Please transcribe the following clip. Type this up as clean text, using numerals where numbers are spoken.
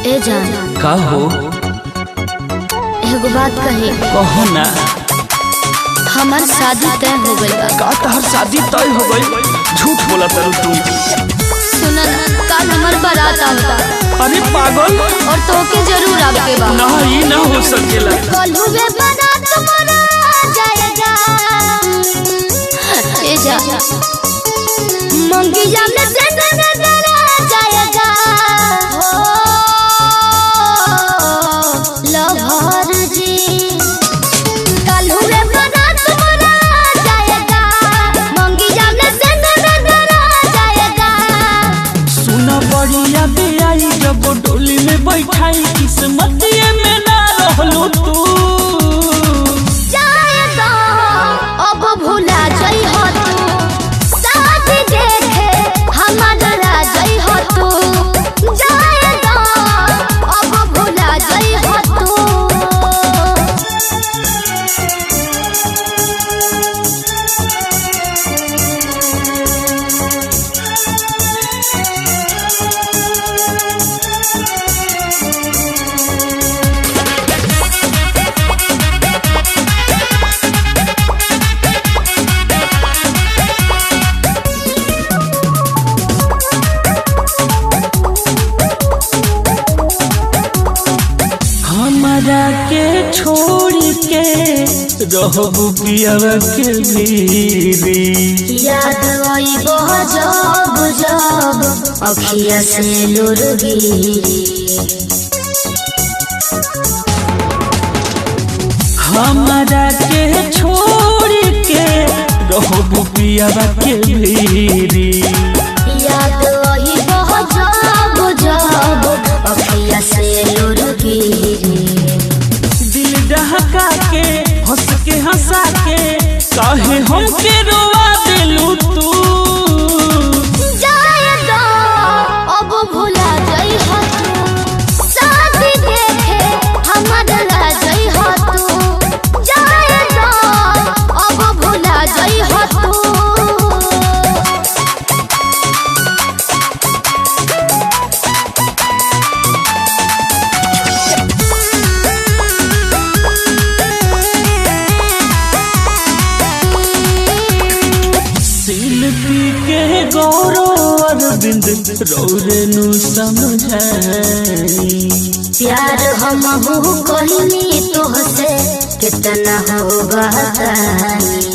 ए जान का हो? एगो बात कही। कहो ना। हमार शादी तय हो गई बा। का तहर शादी तय हो गई? झूठ बोला तारू तू। सुन ना, कल हमार बारात आवता। अरे पागल। और तोके जरूर आवे बा। ना ये ना हो सकेला। कल हुए बारात मना जाएगा। ए जान मंगिया में से नजर जाएगा। लहर जी कल हुए बारात मना जाएगा। मंगिया में से नजर जाएगा। सुना बढ़िया बेआई जब डोली में बैठाई किस्मत ये में ना रहलू तू। जाएगा अब भूला जाई हो तू। शादी देखे हमारा जाई हो तू। जाएगा अब भूला जाई हो तू। हमारा के छोड़ के रहबू पियावा के भीरी। याद आई जब जब अखिया से लुर गिरी। हमारा के छोड़ के रहबू पियावा के भीरी। याद आई जब जब अखिया से लुर गिरी। दिल डहका के हंस के हंसा के काहे हमके रोवा देलू तू। जाएगा अब भूला जाई हो तू। शादी देखे हमारा जाई हो तू। जाएगा अब भूला जाई हो तू। शिल्पी के गौरव अरविंद रौरे नु समझाई। प्यार हम कहनी तोहसे कितना हो बताई।